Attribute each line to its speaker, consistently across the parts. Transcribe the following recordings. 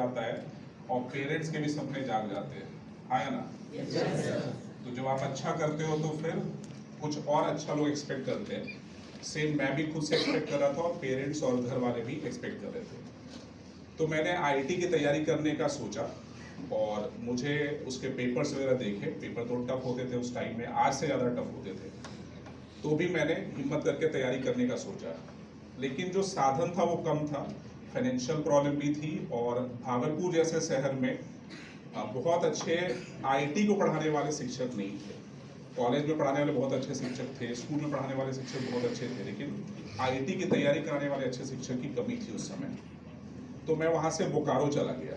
Speaker 1: जाता है और पेरेंट्स के भी सपने जाग जाते हैं, हाँ या ना? तो जब आप अच्छा करते हो तो फिर कुछ और अच्छा लोग एक्सपेक्ट करते हैं। सेम मैं भी खुद से एक्सपेक्ट कर रहा था और पेरेंट्स और घर वाले भी एक्सपेक्ट कर रहे थे। तो मैंने आईआईटी की तैयारी करने का सोचा और मुझे उसके पेपर्स वगैरह देखे। पेपर तो टफ होते थे उस टाइम में, आज से ज़्यादा टफ होते थे, तो भी मैंने हिम्मत करके तैयारी करने का सोचा। लेकिन जो साधन था वो कम था, फाइनेंशियल प्रॉब्लम भी थी, और भागलपुर जैसे शहर में बहुत अच्छे आईआईटी को पढ़ाने वाले शिक्षक नहीं थे। कॉलेज में पढ़ाने वाले बहुत अच्छे शिक्षक थे, स्कूल में पढ़ाने वाले शिक्षक बहुत अच्छे थे, लेकिन आईआईटी की तैयारी कराने वाले अच्छे शिक्षक की कमी थी उस समय। तो मैं वहाँ से बोकारो चला गया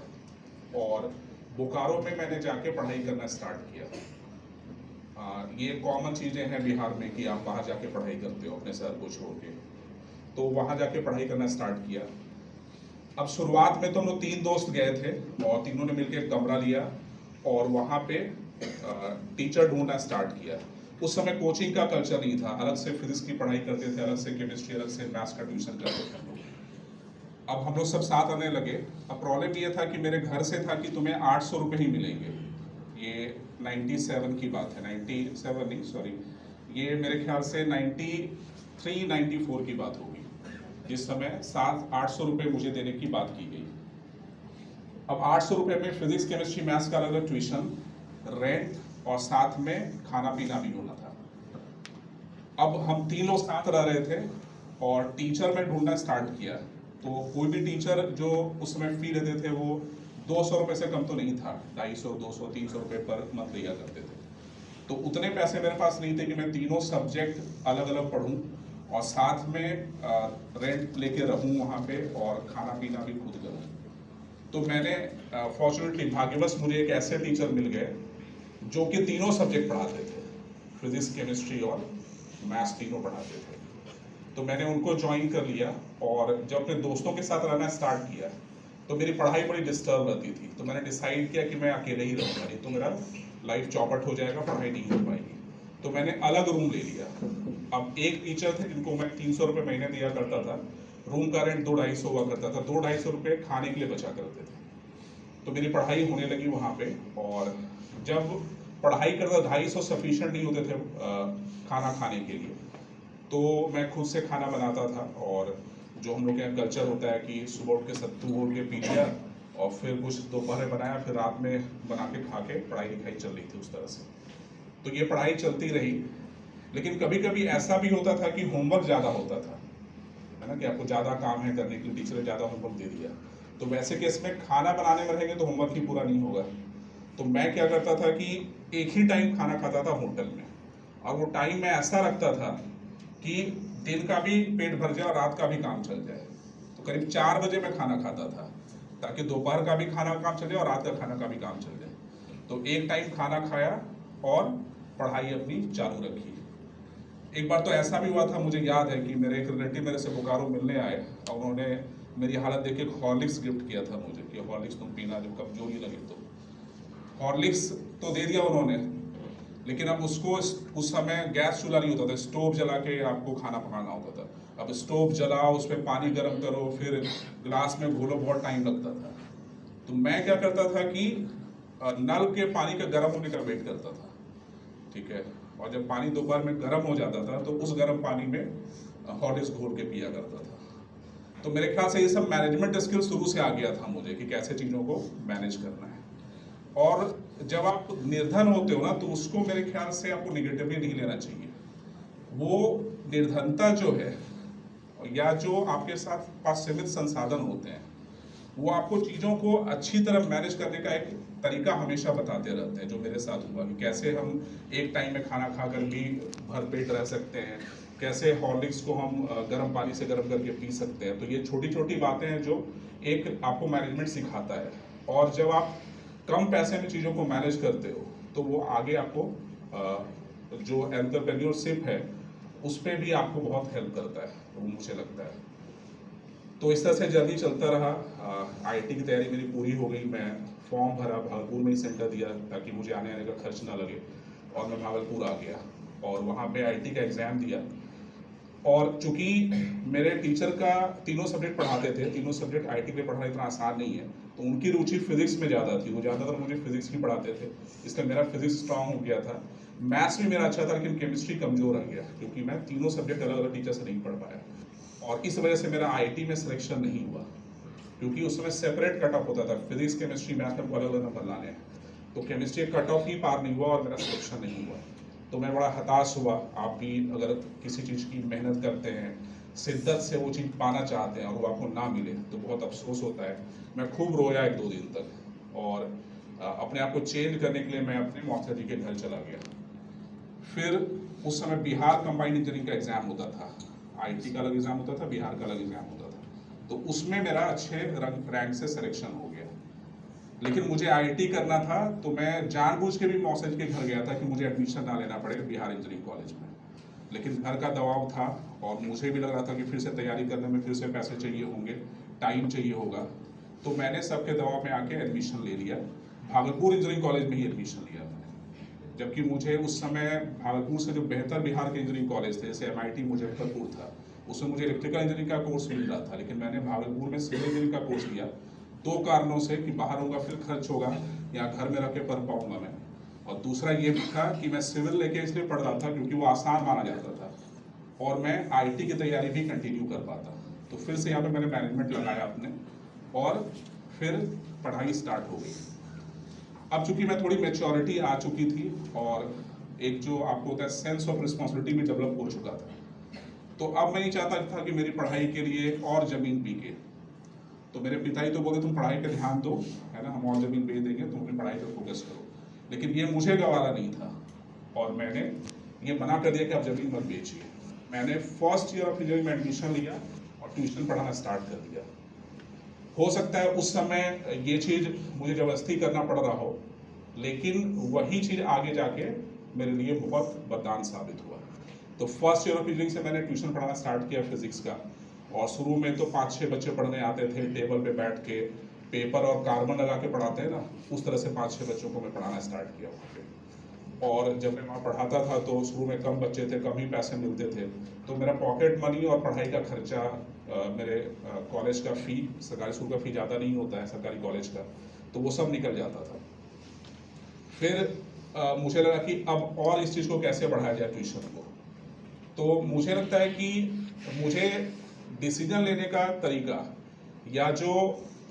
Speaker 1: और बोकारो में मैंने जाके पढ़ाई करना स्टार्ट किया। ये कॉमन चीज़ें हैं बिहार में कि आप वहाँ जाके पढ़ाई करते हो अपने शहर को छोड़ के। तो वहाँ जाके पढ़ाई करना स्टार्ट किया। अब शुरुआत में तो हम लोग 3 दोस्त गए थे और तीनों ने मिलकर एक कमरा लिया और वहाँ पे टीचर ढूंढना स्टार्ट किया। उस समय कोचिंग का कल्चर नहीं था, अलग से फिजिक्स की पढ़ाई करते थे, अलग से केमिस्ट्री, अलग से मैथ्स का ट्यूशन करते थे हम लोग। अब हम लोग सब साथ आने लगे। अब प्रॉब्लम ये था कि मेरे घर से था कि तुम्हें 800 रुपये ही मिलेंगे। ये 97 की बात है, 97 नहीं सॉरी, ये मेरे ख्याल से 93 94 की बात होगी, जिस समय 700-800 रुपये मुझे देने की बात की गई। अब 800 रुपये में फिजिक्स केमिस्ट्री मैथ्स का अलग ट्यूशन, रेंट और साथ में खाना पीना भी होना था। अब हम 3 लोग साथ रह रहे थे और टीचर में ढूंढना स्टार्ट किया। तो कोई भी टीचर जो उस समय फी लेते थे वो 200 रुपये से कम तो नहीं था, 250, 200, 300 रुपये पर मंथ लिया करते थे। तो उतने पैसे मेरे पास नहीं थे कि मैं तीनों सब्जेक्ट अलग अलग पढ़ूं और साथ में रेंट लेके रहूं वहाँ पे और खाना पीना भी खुद करूं। तो मैंने फॉर्चुनेटली, भाग्यवश, मुझे एक ऐसे टीचर मिल गए जो कि तीनों सब्जेक्ट पढ़ाते थे, फिजिक्स केमिस्ट्री और मैथ्स तीनों पढ़ाते थे। तो मैंने उनको ज्वाइन कर लिया और जब अपने दोस्तों के साथ रहना स्टार्ट किया तो मेरी पढ़ाई बड़ी डिस्टर्ब रहती थी। तो मैंने डिसाइड किया कि मैं अकेले ही रहूँगा, नहीं तो मेरा लाइफ चौपट हो जाएगा, पढ़ाई नहीं हो पाएगी। तो मैंने अलग रूम ले लिया। अब एक टीचर थे जिनको मैं 300 रुपये महीने दिया करता था, रूम का रेंट 200-250 हुआ करता था, 200-250 रुपये खाने के लिए बचा करते थे। तो मेरी पढ़ाई होने लगी वहाँ पे, और जब पढ़ाई करता 250 सफिशिएंट नहीं होते थे खाना खाने के लिए, तो मैं खुद से खाना बनाता था। और जो हम लोग के यहाँ कल्चर होता है कि सुबह उठ के सत्तू घोल के पी लिया और फिर कुछ दोपहर बनाया, फिर रात में बना के खा के पढ़ाई लिखाई चल रही थी उस तरह से। तो ये पढ़ाई चलती रही। लेकिन कभी कभी ऐसा भी होता था कि होमवर्क ज़्यादा होता था, है ना, कि आपको ज़्यादा काम है करने के लिए, टीचर ने ज़्यादा होमवर्क दे दिया। तो वैसे केस में खाना बनाने में रहेंगे तो होमवर्क ही पूरा नहीं होगा। तो मैं क्या करता था कि एक ही टाइम खाना खाता था होटल में, और वो टाइम मैं ऐसा रखता था कि दिन का भी पेट भर जाए और रात का भी काम चल जाए। तो करीब 4 बजे मैं खाना खाता था, ताकि दोपहर का भी खाना काम चल जाए और रात का खाना का भी काम चल जाए। तो एक टाइम खाना खाया और पढ़ाई अपनी चालू रखी। एक बार तो ऐसा भी हुआ था, मुझे याद है कि मेरे एक रिलेटिव मेरे से बोकारो मिलने आए और उन्होंने मेरी हालत देख के हॉर्लिक्स गिफ्ट किया था मुझे कि हॉर्लिक्स तुम पीना जब कमजोरी लगे तो। हॉर्लिक्स तो दे दिया उन्होंने, लेकिन अब उसको उस समय गैस चूल्हा नहीं होता था, स्टोव जला के आपको खाना पकाना होता था। अब स्टोव जलाओ, उस पर पानी गर्म करो, फिर ग्लास में घोलो, बहुत टाइम लगता था। तो मैं क्या करता था कि नल के पानी का गर्म होने का वेट करता था, ठीक है, और जब पानी दोपहर में गर्म हो जाता था तो उस गर्म पानी में हॉर्लिक्स घोल के पिया करता था। तो मेरे ख्याल से ये सब मैनेजमेंट स्किल शुरू से आ गया था मुझे कि कैसे चीज़ों को मैनेज करना है। और जब आप निर्धन होते हो ना, तो उसको मेरे ख्याल से आपको निगेटिवली नहीं लेना चाहिए। वो निर्धनता जो है, या जो आपके साथ पास सीमित संसाधन होते हैं, वो आपको चीज़ों को अच्छी तरह मैनेज करने का एक तरीका हमेशा बताते रहते हैं। जो मेरे साथ हुआ कि कैसे हम एक टाइम में खाना खाकर भी भर पेट रह सकते हैं, कैसे हॉर्लिक्स को हम गर्म पानी से गर्म करके पी सकते हैं। तो ये छोटी छोटी बातें हैं जो एक आपको मैनेजमेंट सिखाता है। और जब आप कम पैसे में चीज़ों को मैनेज करते हो तो वो आगे आपको जो एंटरप्रेन्योरशिप है उस पर भी आपको बहुत हेल्प करता है, वो मुझे लगता है। तो इस तरह से जर्नी चलता रहा। आईआईटी की तैयारी मेरी पूरी हो गई। मैं फॉर्म भरा, भागलपुर में ही सेंटर दिया ताकि मुझे आने का खर्च ना लगे, और मैं भागलपुर आ गया और वहाँ पे आईआईटी का एग्ज़ाम दिया। और चूंकि मेरे टीचर का तीनों सब्जेक्ट पढ़ाते थे, तीनों सब्जेक्ट आईआईटी में पढ़ाना इतना आसान नहीं है, तो उनकी रुचि फिजिक्स में ज़्यादा थी, वो ज़्यादातर मुझे फिजिक्स ही पढ़ाते थे, इसलिए मेरा फिजिक्स स्ट्रांग हो गया था। मैथ्स भी मेरा अच्छा था, लेकिन केमिस्ट्री कमज़ोर रह गया क्योंकि मैं तीनों सब्जेक्ट अलग अलग टीचर से नहीं पढ़ पाया, और इस वजह से मेरा आईटी में सिलेक्शन नहीं हुआ, क्योंकि उस समय सेपरेट कट ऑफ होता था, फिजिक्स केमिस्ट्री मैथ में अलग अलग नंबर लाने हैं, तो केमिस्ट्री कट ऑफ ही पार नहीं हुआ और मेरा सिलेक्शन नहीं हुआ। तो मैं बड़ा हताश हुआ। आप भी अगर किसी चीज़ की मेहनत करते हैं, शिद्दत से वो चीज़ पाना चाहते हैं और वो आपको ना मिले तो बहुत अफसोस होता है। मैं खूब रोया 1-2 दिन तक, और अपने आप को चेंज करने के लिए मैं अपने मौसा जी के घर चला गया। फिर उस समय बिहार कंबाइंड इंजीनियरिंग का एग्ज़ाम होता था, आईटी का अलग एग्ज़ाम होता था, बिहार का अलग एग्ज़ाम होता था, तो उसमें मेरा अच्छे रैंक से सिलेक्शन हो गया। लेकिन मुझे आईटी करना था, तो मैं जानबूझ के भी मौसा जी के घर गया था कि मुझे एडमिशन ना लेना पड़े बिहार इंजीनियरिंग कॉलेज में, लेकिन घर का दबाव था और मुझे भी लग रहा था कि फिर से तैयारी करने में फिर से पैसे चाहिए होंगे, टाइम चाहिए होगा, तो मैंने सबके दबाव में आके एडमिशन ले लिया। भागलपुर इंजीनियरिंग कॉलेज में ही एडमिशन लिया मैंने, जबकि मुझे उस समय भागलपुर से जो बेहतर बिहार के इंजीनियरिंग कॉलेज थे, जैसे MIT मुजफ्फरपुर था, उसमें मुझे इलेक्ट्रिकल इंजीनियरिंग का कोर्स मिल रहा था, लेकिन मैंने भागलपुर में सिविल इंजीनियरिंग का कोर्स लिया। 2 कारणों से, कि बाहर होगा फिर खर्च होगा या घर में रह के पढ़ पाऊंगा मैं, और दूसरा ये भी था कि मैं सिविल लेके इसलिए पढ़ रहा था क्योंकि वो आसान माना जाता था और मैं आईटी की तैयारी भी कंटिन्यू कर पाता। तो फिर से यहाँ पे मैंने मैनेजमेंट लगाया अपने, और फिर पढ़ाई स्टार्ट हो गई। अब चूंकि मैं थोड़ी मैच्योरिटी आ चुकी थी और एक जो आपको होता है सेंस ऑफ रिस्पॉन्सिबिलिटी भी डेवलप हो चुका था, तो अब मैं नहीं चाहता था कि मेरी पढ़ाई के लिए और ज़मीन बिके। तो मेरे पिताजी तो बोले तुम पढ़ाई पे ध्यान दो, है ना, हम और ज़मीन बेच देंगे, तुम अपनी पढ़ाई पर फोकस करो। लेकिन ये मुझे गवारा नहीं था और मैंने ये मना कर दिया कि आप ज़मीन मत बेचिए। मैंने फर्स्ट ईयर ऑफ इंजीनियरिंग में एडमिशन लिया और ट्यूशन पढ़ाना स्टार्ट कर दिया। हो सकता है उस समय ये चीज़ मुझे ज़बरदस्ती करना पड़ रहा हो, लेकिन वही चीज़ आगे जाके मेरे लिए बहुत वरदान साबित हुआ। तो फर्स्ट ईयर ऑफ इंजीनियरिंग से मैंने ट्यूशन पढ़ाना स्टार्ट किया फिजिक्स का, और शुरू में तो 5-6 बच्चे पढ़ने आते थे, टेबल पे बैठ के पेपर और कार्बन लगा के पढ़ाते हैं ना, उस तरह से 5-6 बच्चों को मैं पढ़ाना स्टार्ट किया वहाँ पे। और जब मैं वहाँ पढ़ाता था तो शुरू में कम बच्चे थे, कम ही पैसे मिलते थे, तो मेरा पॉकेट मनी और पढ़ाई का खर्चा, मेरे कॉलेज का फ़ी, सरकारी स्कूल का फ़ी ज़्यादा नहीं होता है सरकारी कॉलेज का, तो वो सब निकल जाता था। फिर मुझे लगा कि अब और इस चीज़ को कैसे बढ़ाया जाए ट्यूशन को। तो मुझे लगता है कि मुझे डिसीजन लेने का तरीका या जो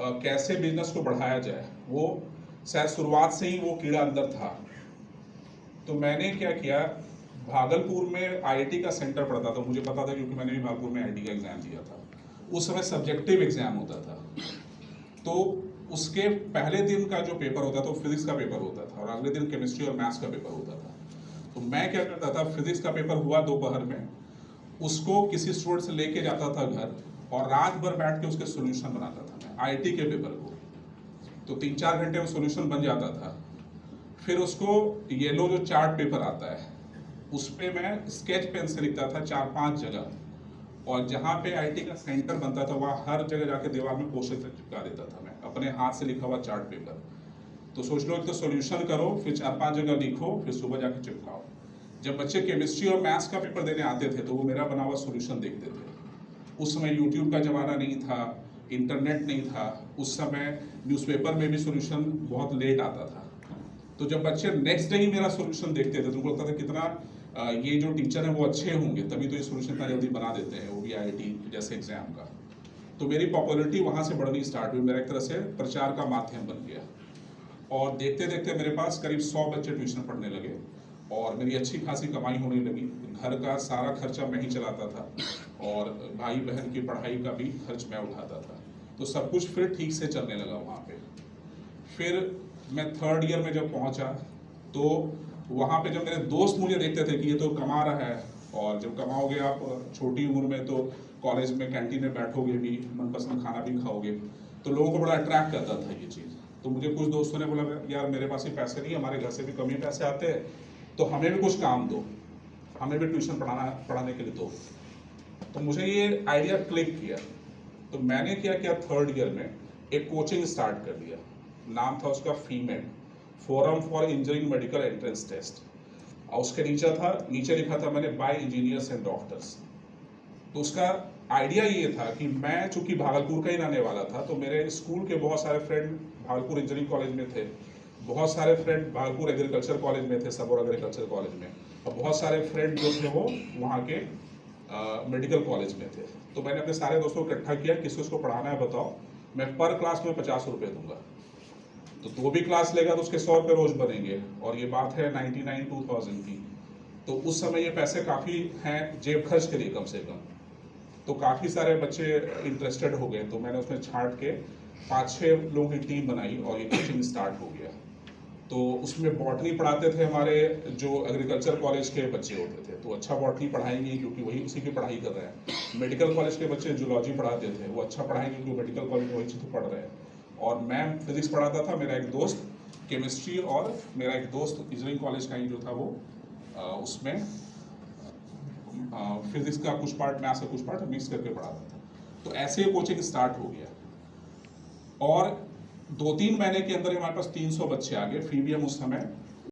Speaker 1: कैसे बिजनेस को बढ़ाया जाए, वो शायद शुरुआत से ही वो कीड़ा अंदर था। तो मैंने क्या किया, भागलपुर में आईआईटी का सेंटर पड़ता था, मुझे पता था क्योंकि मैंने भी भागलपुर में आईआईटी का एग्ज़ाम दिया था। उस समय सब्जेक्टिव एग्ज़ाम होता था, तो उसके पहले दिन का जो पेपर होता था वो फिजिक्स का पेपर होता था और अगले दिन केमिस्ट्री और मैथ्स का पेपर होता था। तो मैं क्या करता था, फिजिक्स का पेपर हुआ दोपहर में, उसको किसी स्टूडेंट से लेके जाता था घर और रात भर बैठ के उसके सॉल्यूशन बनाता था मैं आईटी के पेपर को। तो 3-4 घंटे में सॉल्यूशन बन जाता था। फिर उसको येलो जो चार्ट पेपर आता है उस पर मैं स्केच पेन से लिखता था 4-5 जगह, और जहाँ पे आईटी का सेंटर बनता था वहाँ हर जगह जाके दीवार में पोस्टर चिपका देता था मैं अपने हाथ से लिखा हुआ चार्ट पेपर। तो सोच लो, एक तो सॉल्यूशन करो, फिर 4-5 जगह लिखो, फिर सुबह जाके चिपकाओ। जब बच्चे केमिस्ट्री और मैथ्स का पेपर देने आते थे तो वो मेरा बना हुआ सॉल्यूशन देखते थे। उस समय यूट्यूब का ज़माना नहीं था, इंटरनेट नहीं था, उस समय न्यूज़पेपर में भी सॉल्यूशन बहुत लेट आता था। तो जब बच्चे नेक्स्ट डे ही मेरा सॉल्यूशन देखते थे तो उनको लगता था कितना ये जो टीचर हैं वो अच्छे होंगे, तभी तो ये सॉल्यूशन इतना जल्दी बना देते हैं, वो भी आईआईटी जैसे एग्जाम का। तो मेरी पॉपुलैरिटी वहाँ से बढ़नी स्टार्ट हुई, मेरा एक तरह से प्रचार का माध्यम बन गया, और देखते देखते मेरे पास करीब 100 बच्चे ट्यूशन पढ़ने लगे और मेरी अच्छी खासी कमाई होने लगी। घर का सारा खर्चा मैं ही चलाता था और भाई बहन की पढ़ाई का भी खर्च मैं उठाता था। तो सब कुछ फिर ठीक से चलने लगा वहाँ पे। फिर मैं 3rd ईयर में जब पहुँचा तो वहाँ पे जब मेरे दोस्त मुझे देखते थे कि ये तो कमा रहा है, और जब कमाओगे आप छोटी उम्र में तो कॉलेज में कैंटीन में बैठोगे भी, मनपसंद खाना भी खाओगे, तो लोगों को बड़ा अट्रैक्ट करता था ये चीज़। तो मुझे कुछ दोस्तों ने बोला, यार मेरे पास ही पैसे नहीं, हमारे घर से भी कम ही पैसे आते हैं, तो हमें भी कुछ काम दो, हमें भी ट्यूशन पढ़ाने के लिए दो। तो मुझे ये आइडिया क्लिक किया। तो मैंने क्या किया, 3rd ईयर में एक कोचिंग स्टार्ट कर दिया। नाम था उसका फीमेड, forum for engineering medical entrance test, और उसके नीचे लिखा था मैंने बाय इंजीनियर्स एंड डॉक्टर्स। तो उसका आइडिया ये था कि मैं चूंकि भागलपुर का ही रहने वाला था, तो मेरे स्कूल के बहुत सारे फ्रेंड भागलपुर इंजीनियरिंग कॉलेज में थे, बहुत सारे फ्रेंड भागलपुर एग्रीकल्चर कॉलेज में थे, सबौर एग्रीकल्चर कॉलेज में, और बहुत सारे फ्रेंड जो थे वो वहाँ के मेडिकल कॉलेज में थे। तो मैंने अपने सारे दोस्तों को इकट्ठा किया, किसी को पढ़ाना है बताओ, मैं पर क्लास में 50 रुपये दूंगा। तो 2 भी क्लास लेगा तो उसके 100 रुपये रोज बनेंगे, और ये बात है 99-2000 की। तो उस समय ये पैसे काफ़ी हैं जेब खर्च के लिए कम से कम। तो काफ़ी सारे बच्चे इंटरेस्टेड हो गए, तो मैंने उसमें छांट के 5-6 लोगों की टीम बनाई और ये कोचिंग स्टार्ट हो गया। तो उसमें बॉटनी पढ़ाते थे हमारे जो एग्रीकल्चर कॉलेज के बच्चे होते थे, तो अच्छा बॉटनी पढ़ाएंगे क्योंकि वही उसी की पढ़ाई कर रहे हैं। मेडिकल कॉलेज के बच्चे जूलॉजी पढ़ाते थे, वो अच्छा पढ़ाएंगे क्योंकि मेडिकल कॉलेज में वही चीज़ पढ़ रहे हैं। और मैं फिजिक्स पढ़ाता था, मेरा एक दोस्त केमिस्ट्री, और मेरा एक दोस्त इंजीनियरिंग कॉलेज का ही जो था वो उसमें फिजिक्स का कुछ पार्ट, मैथ्स का कुछ पार्ट मिक्स करके पढ़ाता था। तो ऐसे कोचिंग स्टार्ट हो गया, और 2-3 महीने के अंदर हमारे पास 300 बच्चे आ गए। फी भी हम उस समय